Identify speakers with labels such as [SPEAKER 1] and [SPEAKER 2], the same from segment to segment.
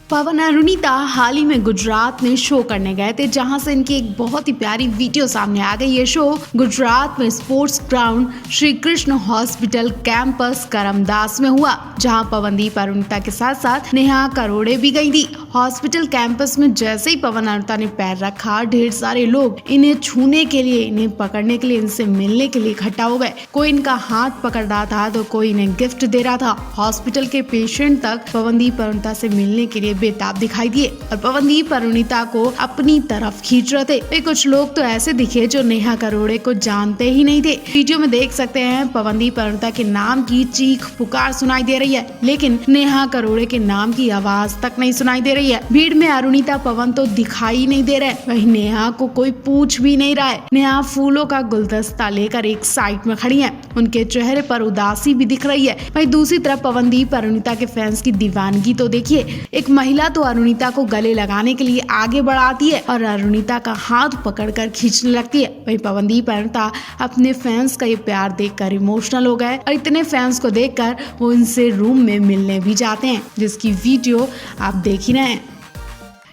[SPEAKER 1] पवन अरुणिता हाल ही में गुजरात में शो करने गए थे, जहां से इनकी एक बहुत ही प्यारी वीडियो सामने आ गई। ये शो गुजरात में sports ground Shri Krishna hospital campus Karamdas में हुआ, जहां पवनदीप अरुणिता के साथ साथ नेहा करोड़े भी गई थी। हॉस्पिटल कैंपस में जैसे ही पवन अरुणिता ने पैर रखा, ढेर सारे लोग इन्हें छूने के लिए, इन्हें पकड़ने के लिए, इनसे मिलने के लिए इकट्ठा हो गए। कोई इनका हाथ पकड़ रहा था तो कोई इन्हें गिफ्ट दे रहा था। हॉस्पिटल के पेशेंट तक पवनदीप अरुणिता से मिलने के लिए बेताब दिखाई दिए और पवनदीप अरुणिता को अपनी तरफ खींच रहे थे। कुछ लोग तो ऐसे दिखे जो नेहा करोड़े को जानते ही नहीं थे। वीडियो में देख सकते हैं पवनदीप अरुणिता के नाम की चीख पुकार सुनाई दे रही है, लेकिन नेहा करोड़े के नाम की आवाज तक नहीं सुनाई दे रही है। भीड़ में अरुणिता पवन तो दिखाई नहीं दे रहे, वहीं नेहा को कोई पूछ भी नहीं रहा है। नेहा फूलों का गुलदस्ता लेकर एक साइड में खड़ी है, उनके चेहरे पर उदासी भी दिख रही है। वहीं दूसरी तरफ पवनदीप अरुणिता के फैंस की दीवानगी तो देखिए। एक महिला तो अरुणिता को गले लगाने के लिए आगे बढ़ाती है और अरुणिता का हाथ पकड़कर खींचने लगती है। वहीं पवनदीप अरुणिता अपने फैंस का ये प्यार देखकर इमोशनल हो गए और इतने फैंस को देखकर वो इनसे रूम में मिलने भी जाते हैं, जिसकी वीडियो आप देख ही रहे हैं।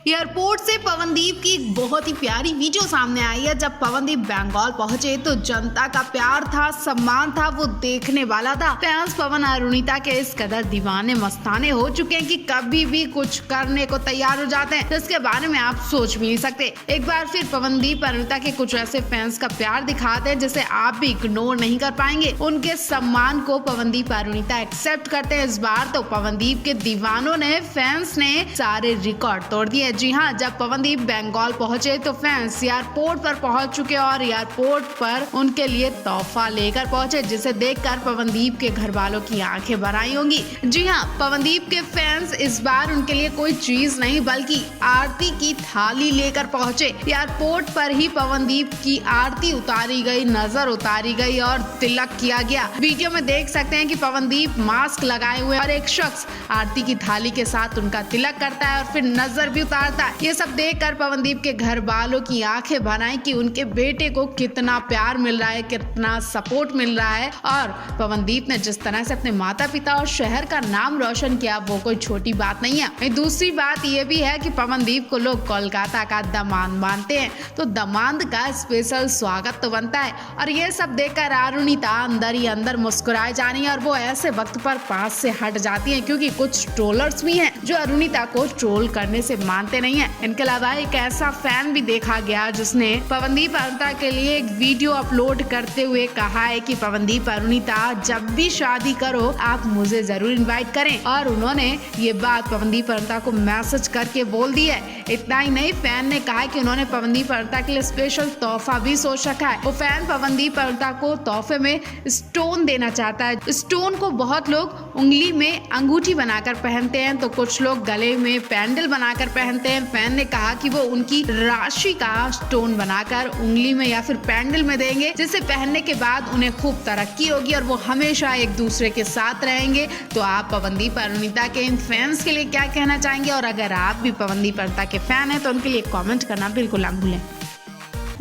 [SPEAKER 1] एयरपोर्ट से पवनदीप की एक बहुत ही प्यारी वीडियो सामने आई है। जब पवनदीप बंगाल पहुंचे तो जनता का प्यार था, सम्मान था, वो देखने वाला था। फैंस पवन अरुणिता के इस कदर दीवाने मस्ताने हो चुके हैं कि कभी भी कुछ करने को तैयार हो जाते हैं, जिसके बारे में आप सोच भी नहीं सकते। एक बार फिर पवनदीप अरुणिता के कुछ ऐसे फैंस का प्यार दिखाते हैं जिसे आप भी इग्नोर नहीं कर पाएंगे। उनके सम्मान को पवनदीप अरुणिता एक्सेप्ट करते हैं। इस बार तो पवनदीप के दीवानों ने, फैंस ने सारे रिकॉर्ड तोड़ दिए। जी हाँ, जब पवनदीप बंगाल पहुंचे तो फैंस एयरपोर्ट पर पहुंच चुके और एयरपोर्ट पर उनके लिए तोहफा लेकर पहुंचे, जिसे देखकर पवनदीप के घर वालों की आंखें भर आई होंगी। जी हाँ, पवनदीप के फैंस इस बार उनके लिए कोई चीज नहीं बल्कि आरती की थाली लेकर पहुंचे। एयरपोर्ट पर ही पवनदीप की आरती उतारी गई, नजर उतारी गई और तिलक किया गया। वीडियो में देख सकते हैं कि पवनदीप मास्क लगाए हुए और एक शख्स आरती की थाली के साथ उनका तिलक करता है और फिर नजर भी उतारता है। ये सब देखकर पवनदीप के घर वालों की आंखें भर आई कि उनके बेटे को कितना प्यार मिल रहा है, कितना सपोर्ट मिल रहा है। और पवनदीप ने जिस तरह से अपने माता पिता और शहर का नाम रोशन किया, वो कोई छोटी बात नहीं है। दूसरी बात ये भी है कि पवनदीप को लोग कोलकाता का दामाद मानते हैं, तो दामाद का स्पेशल स्वागत तो बनता है। और ये सब देखकर अरुणिता अंदर ही अंदर मुस्कुराए जा रही है और वो ऐसे वक्त पर पास से हट जाती है, क्योंकि कुछ ट्रोलर्स भी हैं जो अरुणिता को ट्रोल करने से मानते नहीं है। इनके अलावा एक ऐसा फैन भी देखा गया जिसने पवनदीप अरुणिता के लिए एक वीडियो अपलोड करते हुए कहा है कि पवनदीप अरुणिता जब भी शादी करो आप मुझे जरूर इनवाइट करें। और उन्होंने ये बात पवनदीप अरुणिता को मैसेज करके बोल दी है। इतना ही नहीं, फैन ने कहा कि उन्होंने पवनदीप अरुणिता के लिए स्पेशल तोहफा भी सोच रखा है। वो फैन पवनदीप अरुणिता को तोहफे में स्टोन देना चाहता है। स्टोन को बहुत लोग उंगली में अंगूठी बनाकर पहनते हैं, तो कुछ लोग गले में पैंडल बनाकर पहनते हैं। फैन ने कहा कि वो उनकी राशि का स्टोन बनाकर उंगली में या फिर पैंडल में देंगे, जिसे पहनने के बाद उन्हें खूब तरक्की होगी और वो हमेशा एक दूसरे के साथ रहेंगे। तो आप पवनदीप अरुणिता के इन फैंस के लिए क्या कहना चाहेंगे? और अगर आप भी पवनदीप अरुणिता के फैन हैं तो उनके लिए कमेंट करना बिल्कुल ना भूलें।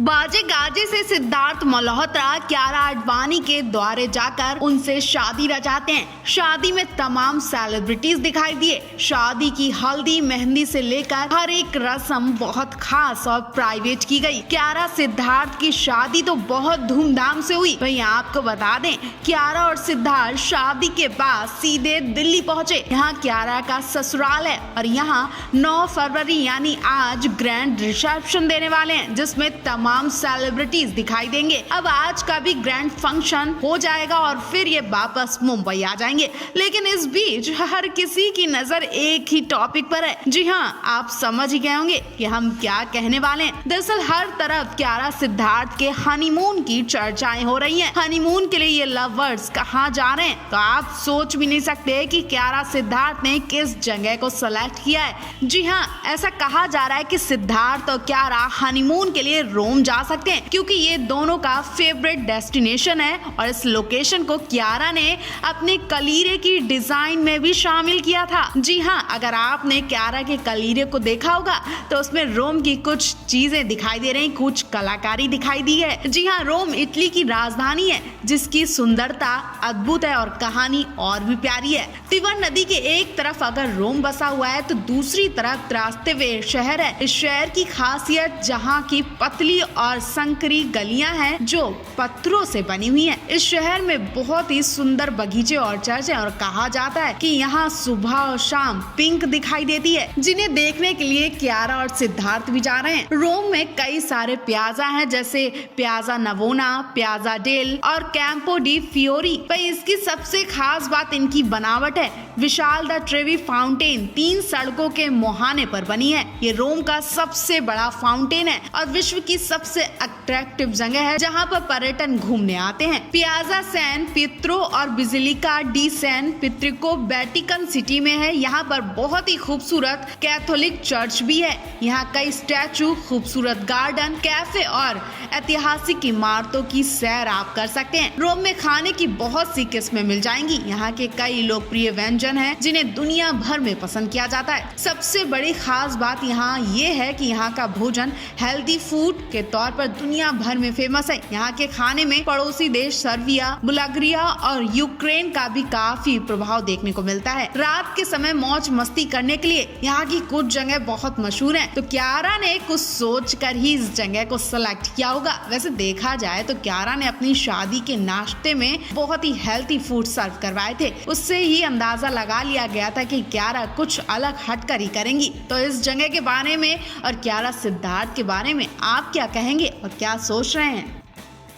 [SPEAKER 1] बाजे गाजे से सिद्धार्थ मल्होत्रा कियारा आडवाणी के द्वारे जाकर उनसे शादी रचाते हैं। शादी में तमाम सेलिब्रिटीज दिखाई दिए। शादी की हल्दी मेहंदी से लेकर हर एक रस्म बहुत खास और प्राइवेट की गई। कियारा सिद्धार्थ की शादी तो बहुत धूमधाम से हुई। वहीं आपको बता दें, कियारा और सिद्धार्थ शादी के बाद सीधे दिल्ली पहुंचे। यहाँ कियारा का ससुराल है और यहाँ 9 फरवरी यानी आज ग्रैंड रिसेप्शन देने वाले हैं, जिसमें तमाम सेलिब्रिटीज दिखाई देंगे। अब आज का भी ग्रैंड फंक्शन हो जाएगा और फिर ये वापस मुंबई आ जाएंगे। लेकिन इस बीच हर किसी की नजर एक ही टॉपिक पर है। जी हाँ, आप समझ ही गए होंगे कि हम क्या कहने वाले हैं। दरअसल हर तरफ कियारा सिद्धार्थ के हनीमून की चर्चाएं हो रही हैं। हनीमून के लिए ये लवर्स कहाँ जा रहे हैं, तो आप सोच भी नहीं सकते कि कियारा सिद्धार्थ ने किस जगह को सेलेक्ट किया है। जी हाँ, ऐसा कहा जा रहा है कि सिद्धार्थ और कियारा हनीमून के लिए रोम रोम जा सकते हैं, क्योंकि ये दोनों का फेवरेट डेस्टिनेशन है। और इस लोकेशन को कियारा ने अपने कलीरे की डिजाइन में भी शामिल किया था। जी हाँ, अगर आपने कियारा के कलीरे को देखा होगा तो उसमें रोम की कुछ चीजें दिखाई दे रही, कुछ कलाकारी दिखाई दी है। जी हाँ, रोम इटली की राजधानी है जिसकी सुंदरता अद्भुत है और कहानी और भी प्यारी है। तिबर नदी के एक तरफ अगर रोम बसा हुआ है तो दूसरी तरफ त्रास्तेवे शहर है। इस शहर की खासियत जहाँ की पतली और संकरी गलियां हैं जो पत्थरों से बनी हुई हैं। इस शहर में बहुत ही सुंदर बगीचे और चर्च हैं और कहा जाता है कि यहाँ सुबह और शाम पिंक दिखाई देती है, जिन्हें देखने के लिए कियारा और सिद्धार्थ भी जा रहे हैं। रोम में कई सारे प्याजा हैं, जैसे प्याजा नवोना, प्याजा डेल और कैंपो डी फियोरी। पर इसकी सबसे खास बात इनकी बनावट है। विशाल द ट्रेवी फाउंटेन 3 सड़कों के मुहाने पर बनी है। ये रोम का सबसे बड़ा फाउंटेन है और विश्व की सबसे अट्रैक्टिव जगह है जहाँ पर पर्यटन घूमने आते हैं। पियाजा सैन पित्रो और बिजिलिका डी सैन पित्रिको वेटिकन सिटी में है। यहाँ पर बहुत ही खूबसूरत कैथोलिक चर्च भी है। यहाँ कई स्टैचू, खूबसूरत गार्डन, कैफे और ऐतिहासिक इमारतों की सैर आप कर सकते हैं। रोम में खाने की बहुत सी किस्में मिल जाएंगी। यहाँ के कई लोकप्रिय व्यंजन हैं जिन्हें दुनिया भर में पसंद किया जाता है। सबसे बड़ी खास बात यहाँ ये है कि यहाँ का भोजन हेल्दी फूड के तौर पर दुनिया भर में फेमस है। यहाँ के खाने में पड़ोसी देश सर्बिया, बुल्गारिया और यूक्रेन का भी काफी प्रभाव देखने को मिलता है। रात के समय मौज मस्ती करने के लिए यहाँ की कुछ जगह बहुत मशहूर हैं। तो कियारा ने कुछ सोच कर ही इस जगह को सिलेक्ट किया होगा। वैसे देखा जाए तो कियारा ने अपनी शादी के नाश्ते में बहुत ही हेल्थी फूड सर्व करवाए थे। उससे ही अंदाजा लगा लिया गया था कि कियारा कुछ अलग हटकर ही करेंगी। तो इस जगह के बारे में और कियारा सिद्धार्थ के बारे में आप क्या कहेंगे और क्या सोच रहे हैं?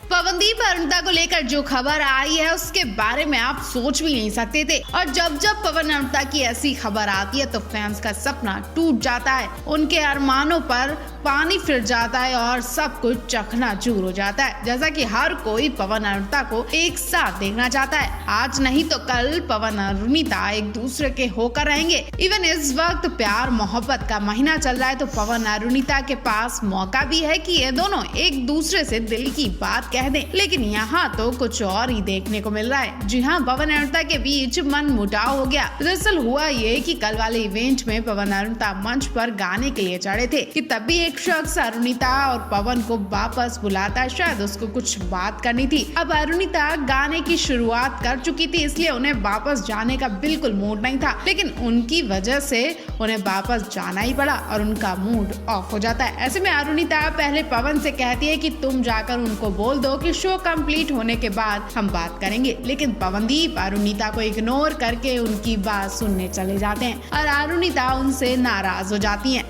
[SPEAKER 1] पवनदीप अरुणिता को लेकर जो खबर आई है उसके बारे में आप सोच भी नहीं सकते थे। और जब जब पवन अरुणिता की ऐसी खबर आती है तो फैंस का सपना टूट जाता है, उनके अरमानों पर पानी फिर जाता है और सब कुछ चकनाचूर हो जाता है। जैसा कि हर कोई पवन अरुणिता को एक साथ देखना चाहता है। आज नहीं तो कल पवन अरुणिता एक दूसरे के होकर रहेंगे। इवन इस वक्त प्यार मोहब्बत का महीना चल रहा है तो पवन अरुणिता के पास मौका भी है कि ये दोनों एक दूसरे से दिल की बात कह दें। लेकिन यहाँ तो कुछ और ही देखने को मिल रहा है। जी हाँ, पवन अरुणिता के बीच मन मुटाव हो गया। दरअसल हुआ ये कि कल वाले इवेंट में पवन अरुणिता मंच पर गाने के लिए चढ़े थे कि तभी एक शख्स अरुणिता और पवन को वापस बुलाता है। शायद उसको कुछ बात करनी थी। अब अरुणिता गाने की शुरुआत कर चुकी थी, इसलिए उन्हें वापस जाने का बिल्कुल मूड नहीं था। लेकिन उनकी वजह से उन्हें वापस जाना ही पड़ा और उनका मूड ऑफ हो जाता है। ऐसे में अरुणिता पहले पवन से कहती है कि तुम जाकर उनको बोल दो कि शो कंप्लीट होने के बाद हम बात करेंगे। लेकिन पवनदीप अरुणिता को इग्नोर करके उनकी बात सुनने चले जाते हैं और अरुणिता उनसे नाराज हो जाती है।